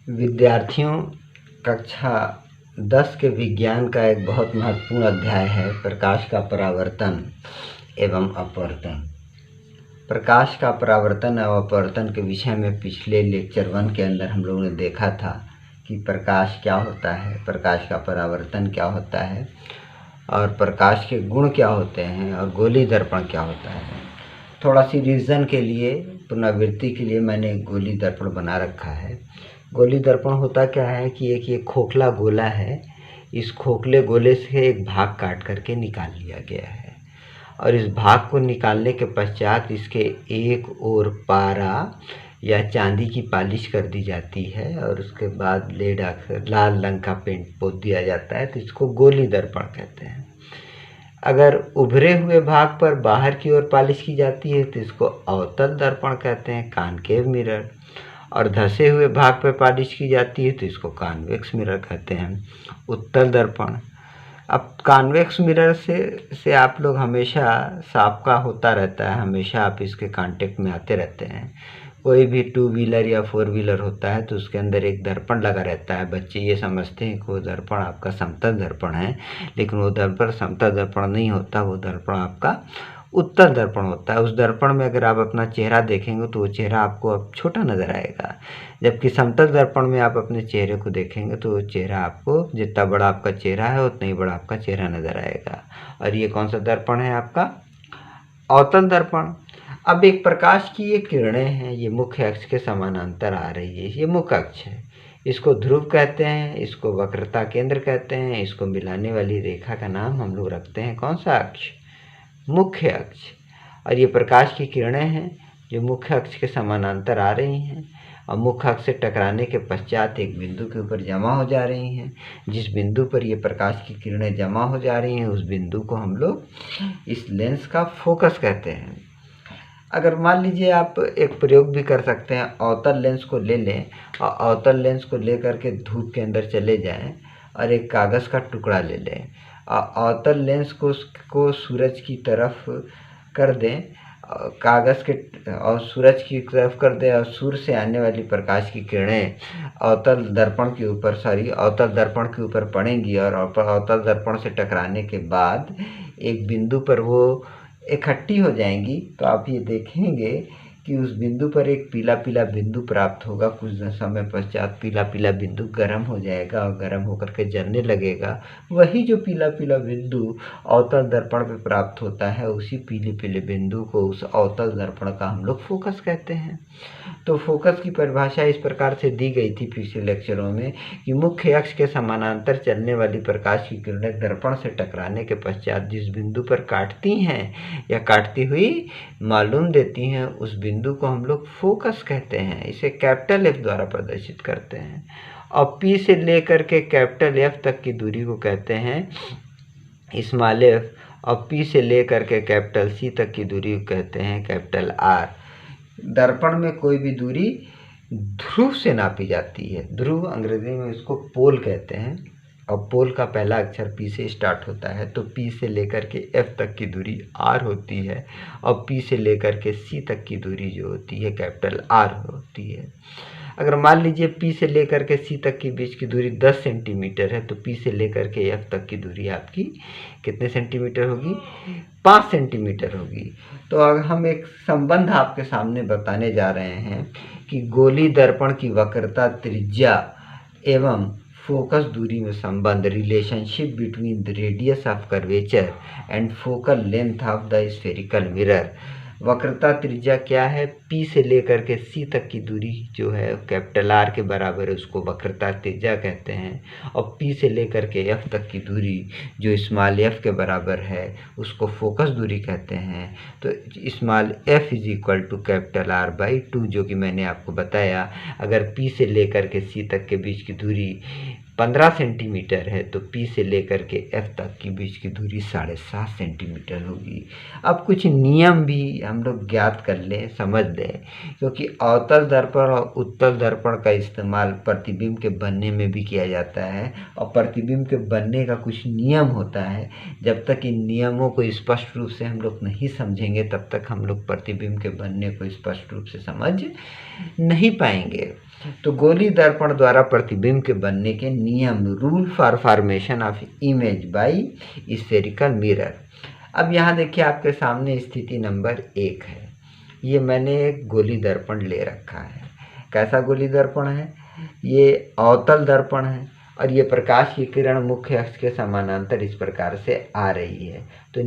विद्यार्थियों, कक्षा 10 के विज्ञान का एक बहुत महत्वपूर्ण अध्याय है प्रकाश का परावर्तन एवं अपवर्तन। प्रकाश का परावर्तन एवं अपवर्तन के विषय में पिछले लेक्चर 1 के अंदर हम लोगों ने देखा था कि प्रकाश क्या होता है, प्रकाश का परावर्तन क्या होता है और प्रकाश के गुण क्या होते हैं और गोली दर्पण क्या होता है। थोड़ा सी रिवीजन के लिए, पुनरावृत्ति के लिए मैंने एक गोली दर्पण बना रखा है। गोली दर्पण होता क्या है कि एक ये खोखला गोला है, इस खोखले गोले से एक भाग काट करके निकाल लिया गया है और इस भाग को निकालने के पश्चात इसके एक ओर पारा या चांदी की पालिश कर दी जाती है और उसके बाद लेड आकर लाल रंग का पेंट पोत दिया जाता है, तो इसको गोली दर्पण कहते हैं। अगर उभरे हुए भाग पर बाहर की ओर पालिश की जाती है तो इसको अवतल दर्पण कहते हैं, कॉनकेव मिरर। और धसे हुए भाग पर पालिश की जाती है तो इसको कॉन्वेक्स मिरर कहते हैं, उत्तल दर्पण। अब कॉन्वेक्स मिरर से आप लोग हमेशा साफ का होता रहता है, हमेशा आप इसके कांटेक्ट में आते रहते हैं। कोई भी 2 व्हीलर या 4 व्हीलर होता है तो उसके अंदर एक दर्पण लगा रहता है। बच्चे ये समझते हैं कि वो दर्पण आपका समतल दर्पण है, लेकिन वो दर्पण समतल दर्पण नहीं होता, वो दर्पण आपका उत्तल दर्पण होता है। उस दर्पण में अगर आप अपना चेहरा देखेंगे तो वो चेहरा आपको अब छोटा नज़र आएगा, जबकि समतल दर्पण में आप अपने चेहरे को देखेंगे तो वो चेहरा आपको, जितना बड़ा आपका चेहरा है उतना ही बड़ा आपका चेहरा नज़र आएगा। और ये कौन सा दर्पण है आपका? अवतल दर्पण। अब एक प्रकाश की ये किरणें हैं, ये मुख्य अक्ष के समानांतर आ रही है, ये मुख्य अक्ष है। इसको ध्रुव कहते हैं, इसको वक्रता केंद्र कहते हैं, इसको मिलाने वाली रेखा का नाम हम लोग रखते हैं कौन सा अक्ष? मुख्य अक्ष। और ये प्रकाश की किरणें हैं जो मुख्य अक्ष के समानांतर आ रही हैं और मुख्य अक्ष से टकराने के पश्चात एक बिंदु के ऊपर जमा हो जा रही हैं। जिस बिंदु पर ये प्रकाश की किरणें जमा हो जा रही हैं उस बिंदु को हम लोग इस लेंस का फोकस कहते हैं। अगर मान लीजिए आप एक प्रयोग भी कर सकते हैं, अवतल लेंस को ले लें और अवतल लेंस को ले करके धूप के अंदर चले जाएं और एक कागज़ का टुकड़ा ले लें और अवतल लेंस को सूरज की तरफ कर दें, कागज़ के और सूरज की तरफ कर दें और सूर्य से आने वाली प्रकाश की किरणें अवतल दर्पण के ऊपर पड़ेंगी और अवतल दर्पण से टकराने के बाद एक बिंदु पर वो इकट्ठी हो जाएंगी। तो आप ये देखेंगे कि उस बिंदु पर एक पीला पीला बिंदु प्राप्त होगा। कुछ समय पश्चात पीला पीला बिंदु गर्म हो जाएगा और गर्म होकर के जलने लगेगा। वही जो पीला पीला बिंदु अवतल दर्पण पे प्राप्त होता है, उसी पीले पीले बिंदु को, उस अवतल दर्पण का हम लोग फोकस कहते हैं। तो फोकस की परिभाषा इस प्रकार से दी गई थी पिछले लेक्चरों में कि मुख्य अक्ष के समानांतर चलने वाली प्रकाश की किरणें दर्पण से टकराने के पश्चात जिस बिंदु पर काटती हैं या काटती हुई मालूम देती हैं, उस बिंदु को हम लोग फोकस कहते हैं। इसे कैपिटल F द्वारा प्रदर्शित करते हैं। और P से लेकर के कैपिटल F तक की दूरी को कहते हैं स्मॉल f और P से लेकर के कैपिटल C तक की दूरी को कहते हैं कैपिटल R। दर्पण में कोई भी दूरी ध्रुव से नापी जाती है। ध्रुव अंग्रेजी में इसको पोल कहते हैं और पोल का पहला अक्षर P से स्टार्ट होता है, तो P से लेकर के F तक की दूरी R होती है और P से लेकर के C तक की दूरी जो होती है कैपिटल R होती है। अगर मान लीजिए P से लेकर के C तक की बीच की दूरी 10 सेंटीमीटर है तो P से लेकर के F तक की दूरी आपकी कितने सेंटीमीटर होगी? 5 सेंटीमीटर होगी। तो अगर हम एक संबंध आपके सामने बताने जा रहे हैं कि गोली दर्पण की वक्रता त्रिज्या एवं फोकस दूरी में संबंध, relationship between the radius of curvature and focal length of the spherical mirror. वक्रता त्रिज्या क्या है? P से लेकर के C तक की दूरी जो है कैपिटल R के बराबर है, उसको वक्रता त्रिज्या कहते हैं। और P से लेकर के F तक की दूरी जो स्मॉल f के बराबर है उसको फोकस दूरी कहते हैं। तो small f is equal to capital R/2, जो कि मैंने आपको बताया। अगर P से लेकर के C तक के बीच की दूरी 15 सेंटीमीटर है तो P से लेकर के F तक की बीच की दूरी 7.5 सेंटीमीटर होगी। अब कुछ नियम भी हम लोग ज्ञात कर लें, समझ लें, क्योंकि अवतल दर्पण और उत्तल दर्पण का इस्तेमाल प्रतिबिंब के बनने में भी किया जाता है और प्रतिबिंब के बनने का कुछ नियम होता है। जब तक इन नियमों को स्पष्ट रूप से हम लोग नहीं समझेंगे तब तक हम लोग प्रतिबिंब के बनने को स्पष्ट रूप से समझ नहीं पाएंगे। तो गोली दर्पण द्वारा प्रतिबिंब के बनने के नियम, rule for formation of image by spherical mirror. अब यहाँ देखिए आपके सामने स्थिति नंबर 1 है। ये मैंने एक गोली दर्पण ले रखा है। कैसा गोली दर्पण है? ये अवतल दर्पण है और ये प्रकाश की किरण मुख्य अक्ष के समानांतर इस प्रकार से आ रही है। तो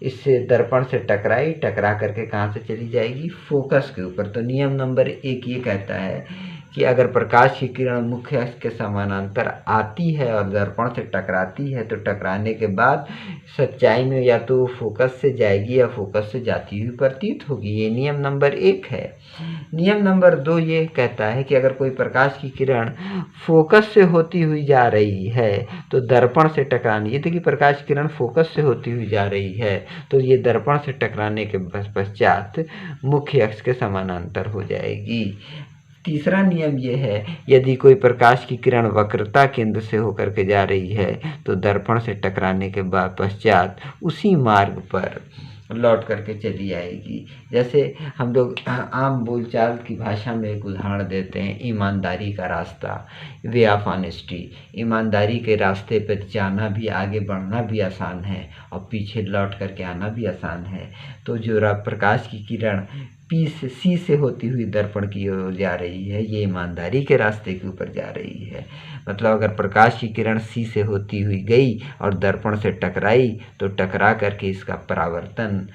इससे दर्पण से टकरा करके कहाँ से चली जाएगी? फोकस के ऊपर। तो नियम नंबर 1 ये कहता है कि अगर प्रकाश की किरण मुख्य अक्ष के समानांतर आती है और दर्पण से टकराती है तो टकराने के बाद सच्चाई में या तो फोकस से जाएगी या फोकस से जाती हुई प्रतीत होगी। ये नियम नंबर 1 है। नियम नंबर 2 ये कहता है कि अगर कोई प्रकाश की किरण फोकस से होती हुई जा रही है तो दर्पण से टकरानी, ये देखिए प्रकाश की किरण फोकस से होती हुई जा रही है तो ये दर्पण से टकराने के पश्चात मुख्य अक्ष के समानांतर हो जाएगी। तीसरा नियम ये है, यदि कोई प्रकाश की किरण वक्रता केंद्र से होकर के जा रही है तो दर्पण से टकराने के बाद पश्चात उसी मार्ग पर लौट करके चली आएगी। जैसे हम लोग आम बोलचाल की भाषा में एक उदाहरण देते हैं, ईमानदारी का रास्ता, वे ऑफ ऑनेस्टी। ईमानदारी के रास्ते पर जाना भी, आगे बढ़ना भी आसान है और पीछे लौट करके आना भी आसान है। तो जो प्रकाश की किरण सी से होती हुई दर्पण की ओर जा रही है, ये ईमानदारी के रास्ते के ऊपर जा रही है। मतलब अगर प्रकाश की किरण सी से होती हुई गई और दर्पण से टकराई तो टकरा करके इसका परावर्तन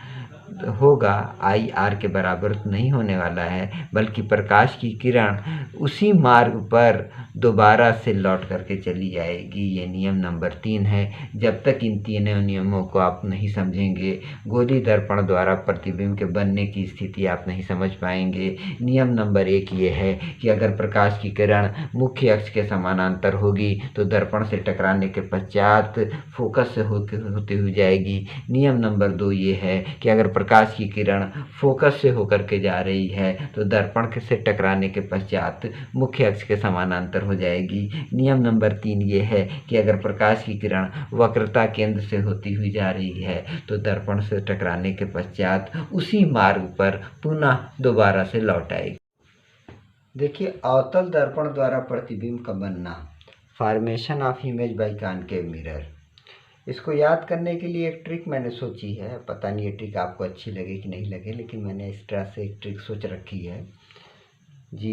होगा, IR के बराबर नहीं होने वाला है, बल्कि प्रकाश की किरण उसी मार्ग पर दोबारा से लौट करके चली जाएगी। ये नियम नंबर 3 है। जब तक इन तीनों नियमों को आप नहीं समझेंगे, गोली दर्पण द्वारा प्रतिबिंब के बनने की स्थिति आप नहीं समझ पाएंगे। नियम नंबर 1 ये है कि अगर प्रकाश की किरण मुख्य अक्ष के समानांतर होगी तो दर्पण से टकराने के पश्चात फोकस से होती हुई जाएगी। नियम नंबर 2 ये है कि अगर प्रकाश की किरण फोकस से होकर के जा रही है तो दर्पण से टकराने के पश्चात मुख्य अक्ष के समानांतर हो जाएगी। नियम नंबर 3 ये है कि अगर प्रकाश की किरण वक्रता केंद्र से होती हुई जा रही है तो दर्पण से टकराने के पश्चात उसी मार्ग पर पुनः दोबारा से लौट आएगी। देखिए, अवतल दर्पण द्वारा प्रतिबिंब का बनना, formation of image by concave mirror. इसको याद करने के लिए एक ट्रिक मैंने सोची है। पता नहीं ये ट्रिक आपको अच्छी लगे कि नहीं लगे, लेकिन मैंने इस तरह से एक ट्रिक सोच रखी है जी।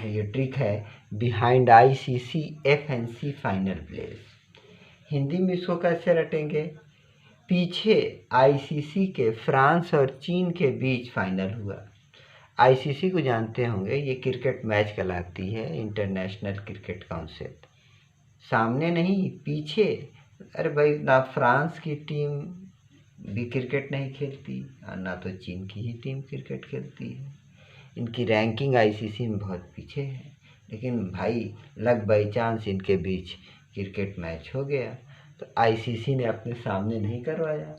ये ट्रिक है behind ICC FNC final place. Hindi में इसको कैसे रटेंगे? पीछे ICC के फ्रांस और चीन के बीच फाइनल हुआ। ICC को जानते होंगे, ये क्रिकेट मैच कहलाती है, इंटरनेशनल क्रिकेट काउंसिल। सामने नहीं, पीछे। अरे भाई, ना फ्रांस की टीम भी क्रिकेट नहीं खेलती और ना तो चीन की ही टीम क्रिकेट खेलती है। इनकी रैंकिंग ICC में बहुत पीछे है, लेकिन भाई लक बाई चांस इनके बीच क्रिकेट मैच हो गया। तो ICC ने अपने सामने नहीं करवाया,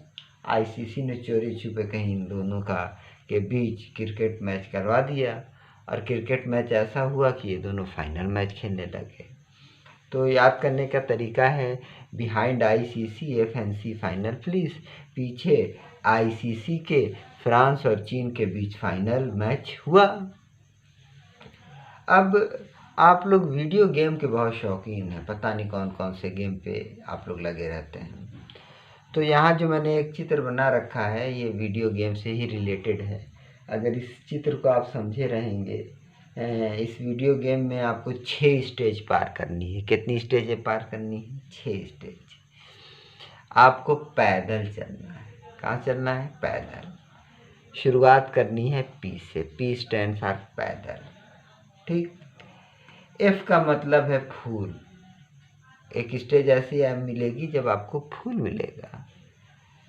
ICC ने चोरी छुपे कहीं इन दोनों का के बीच क्रिकेट मैच करवा दिया और क्रिकेट मैच ऐसा हुआ कि ये दोनों फाइनल मैच खेलने लगे। तो याद करने का तरीका है behind ICC FNC final please. पीछे ICC के फ्रांस और चीन के बीच फाइनल मैच हुआ। अब आप लोग वीडियो गेम के बहुत शौकीन हैं, पता नहीं कौन कौन से गेम पे आप लोग लगे रहते हैं। तो यहाँ जो मैंने एक चित्र बना रखा है ये वीडियो गेम से ही रिलेटेड है। अगर इस चित्र को आप समझे रहेंगे, इस वीडियो गेम में आपको 6 स्टेज पार करनी है। कितनी स्टेज पार करनी है? 6 स्टेज। आपको पैदल चलना है। कहाँ चलना है? पैदल। शुरुआत करनी है P से। P स्टैंड फॉर पैदल, ठीक। F का मतलब है फूल। एक स्टेज ऐसी मिलेगी जब आपको फूल मिलेगा।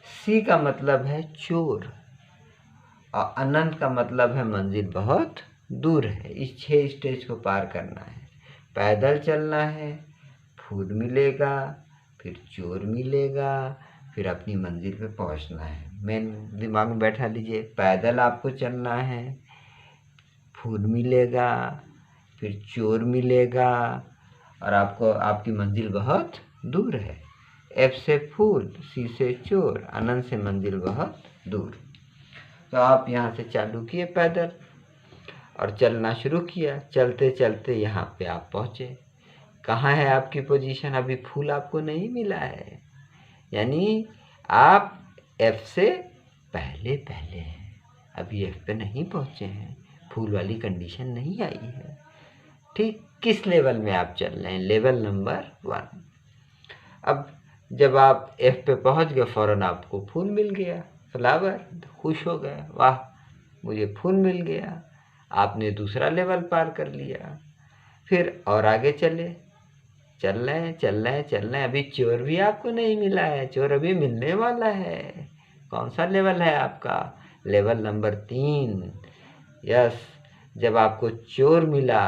C का मतलब है चोर और अनंत का मतलब है मंजिल बहुत दूर है। इस 6 स्टेज को पार करना है। पैदल चलना है, फूल मिलेगा, फिर चोर मिलेगा, फिर अपनी मंजिल पे पहुंचना है। मेन दिमाग में बैठा लीजिए, पैदल आपको चलना है, फूल मिलेगा, फिर चोर मिलेगा और आपको आपकी मंजिल बहुत दूर है। F से फूल, C से चोर, अनंत से मंजिल बहुत दूर। तो आप यहाँ से चालू किए पैदल। और चलना शुरू किया। चलते चलते यहाँ पे आप पहुँचे। कहाँ है आपकी पोजीशन? अभी फूल आपको नहीं मिला है, यानी आप F से पहले पहले हैं, अभी F पे नहीं पहुँचे हैं, फूल वाली कंडीशन नहीं आई है। ठीक, किस लेवल में आप चल रहे हैं? Level number 1। अब जब आप F पे पहुँच गए, फ़ौरन आपको फूल मिल गया, फ्लावर, खुश हो गए, वाह मुझे फूल मिल गया। आपने दूसरा लेवल पार कर लिया। फिर और आगे चले, चल रहे हैं चल रहे हैं चल रहे हैं, अभी चोर भी आपको नहीं मिला है, चोर अभी मिलने वाला है। कौन सा लेवल है आपका? Level number 3। यस, जब आपको चोर मिला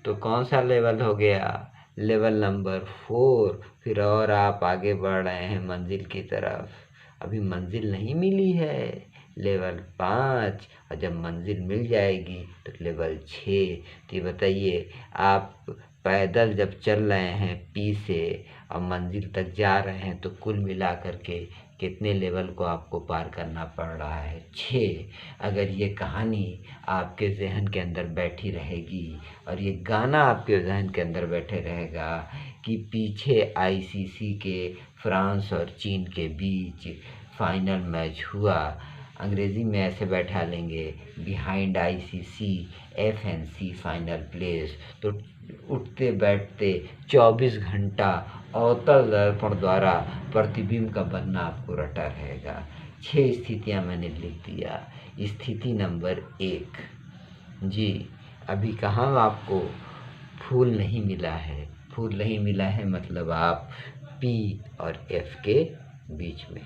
तो कौन सा लेवल हो गया? Level number 4। फिर और आप आगे बढ़ रहे हैं मंजिल की तरफ। अभी मंजिल नहीं मिली है, लेवल 5। और जब मंजिल मिल जाएगी तो लेवल 6। तो ये बताइए, आप पैदल जब चल रहे हैं P से और मंजिल तक जा रहे हैं तो कुल मिला करके कितने लेवल को आपको पार करना पड़ रहा है? 6। अगर ये कहानी आपके जहन के अंदर बैठी रहेगी और ये गाना आपके जहन के अंदर बैठे रहेगा कि पीछे ICC के फ्रांस और चीन के बीच फाइनल मैच हुआ, अंग्रेज़ी में ऐसे बैठा लेंगे, behind ICC FNC final place, तो उठते बैठते 24 घंटा अवतल दर्पण द्वारा प्रतिबिंब का बनना आपको रटा रहेगा। 6 स्थितियाँ मैंने लिख दिया। स्थिति नंबर 1, जी अभी कहाँ आपको फूल नहीं मिला है? फूल नहीं मिला है मतलब आप P और F के बीच में।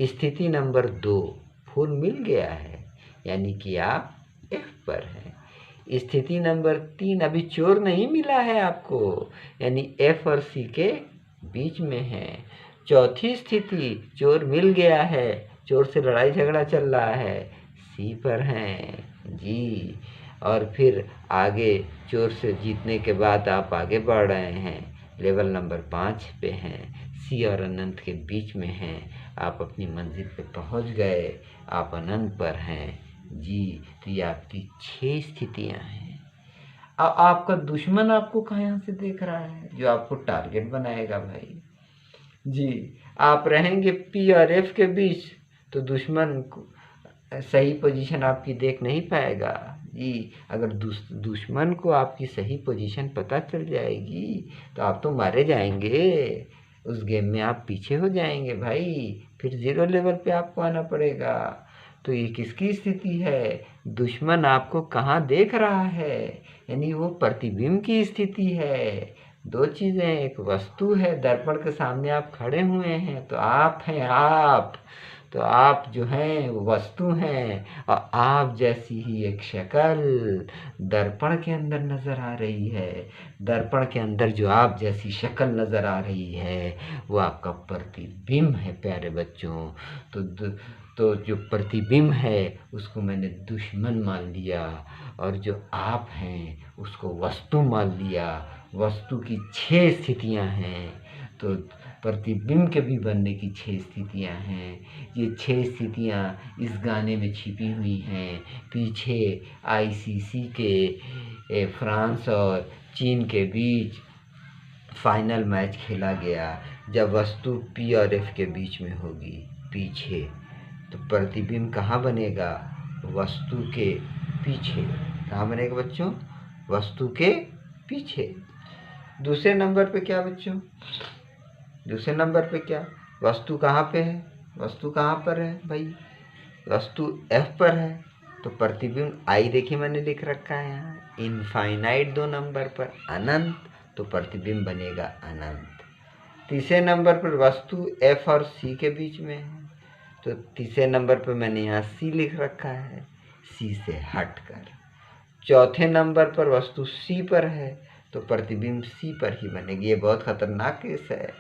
स्थिति नंबर 2, फूल मिल गया है, यानी कि आप F पर हैं। स्थिति नंबर 3, अभी चोर नहीं मिला है आपको, यानी F और C के बीच में है। चौथी स्थिति, चोर मिल गया है, चोर से लड़ाई झगड़ा चल रहा है, C पर हैं जी। और फिर आगे चोर से जीतने के बाद आप आगे बढ़ रहे हैं, लेवल नंबर 5 पे हैं, C और अनंत के बीच में हैं, आप अपनी मंजिल पे पहुंच गए, आप अनंत पर हैं जी। तो ये आपकी 6 स्थितियां हैं। अब आपका दुश्मन आपको कहाँ से देख रहा है, जो आपको टारगेट बनाएगा भाई जी। आप रहेंगे P और F के बीच तो दुश्मन सही पोजीशन आपकी देख नहीं पाएगा जी। अगर दुश्मन को आपकी सही पोजीशन पता चल जाएगी तो आप तो मारे जाएंगे, उस गेम में आप पीछे हो जाएंगे भाई, फिर 0 लेवल पे आपको आना पड़ेगा। तो ये किसकी स्थिति है? दुश्मन आपको कहाँ देख रहा है, यानी वो प्रतिबिंब की स्थिति है। 2 चीज़ें, एक वस्तु है, दर्पण के सामने आप खड़े हुए हैं तो आप हैं आप, तो आप जो हैं वो वस्तु हैं, और आप जैसी ही एक शक्ल दर्पण के अंदर नज़र आ रही है। दर्पण के अंदर जो आप जैसी शक्ल नज़र आ रही है वो आपका प्रतिबिंब है प्यारे बच्चों। तो जो प्रतिबिंब है उसको मैंने दुश्मन मान लिया, और जो आप हैं उसको वस्तु मान लिया। वस्तु की 6 स्थितियां हैं, तो प्रतिबिंब के भी बनने की 6 स्थितियां हैं। ये 6 स्थितियां इस गाने में छिपी हुई हैं। पीछे ICC के फ्रांस और चीन के बीच फाइनल मैच खेला गया, जब वस्तु P और F के बीच में होगी पीछे, तो प्रतिबिंब कहाँ बनेगा? वस्तु के पीछे। कहाँ बनेगा बच्चों? वस्तु के पीछे। दूसरे नंबर पे क्या बच्चों? दूसरे नंबर पे क्या? वस्तु कहाँ पे है? वस्तु कहाँ पर है भाई? वस्तु F पर है, तो प्रतिबिंब I देखिए मैंने लिख रखा है यहाँ, इनफाइनाइट 2 नंबर पर अनंत, तो प्रतिबिंब बनेगा अनंत। तीसरे नंबर पर वस्तु F और C के बीच में है, तो तीसरे नंबर पर मैंने यहाँ C लिख रखा है, C से हटकर। चौथे नंबर पर वस्तु C पर है, तो प्रतिबिंब C पर ही बनेगी। ये बहुत खतरनाक केस है,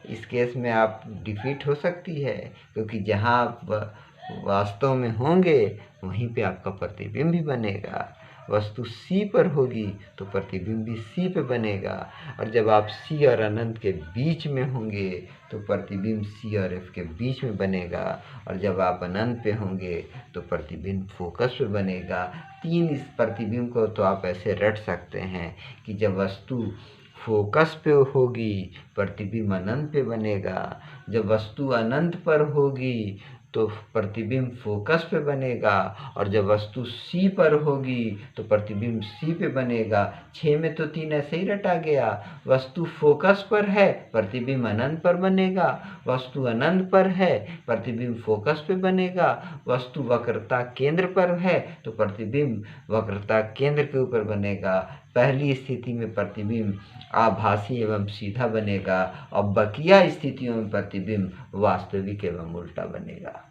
इस केस में आप डिफीट हो सकती है, क्योंकि जहाँ आप वास्तव में होंगे वहीं पे आपका प्रतिबिंब भी बनेगा। वस्तु C पर होगी तो प्रतिबिंब भी C पे बनेगा। और जब आप C और अनंत के बीच में होंगे तो प्रतिबिंब C और F के बीच में बनेगा। और जब आप अनंत पे होंगे तो प्रतिबिंब फोकस पे बनेगा। इस प्रतिबिंब को तो आप ऐसे रट सकते हैं कि जब वस्तु फोकस पे होगी प्रतिबिंब अनंत पे बनेगा, जब वस्तु अनंत पर होगी तो प्रतिबिंब फोकस पे बनेगा, और जब वस्तु C पर होगी तो प्रतिबिंब C पे बनेगा। 6 में तो 3 ऐसे ही रटा गया। वस्तु फोकस पर है, प्रतिबिंब अनंत पर बनेगा। वस्तु अनंत पर है, प्रतिबिंब फोकस पे बनेगा। वस्तु वक्रता केंद्र पर है तो प्रतिबिंब वक्रता केंद्र के ऊपर बनेगा। पहली स्थिति में प्रतिबिंब आभासी एवं सीधा बनेगा और बकिया स्थितियों में प्रतिबिंब वास्तविक एवं उल्टा बनेगा।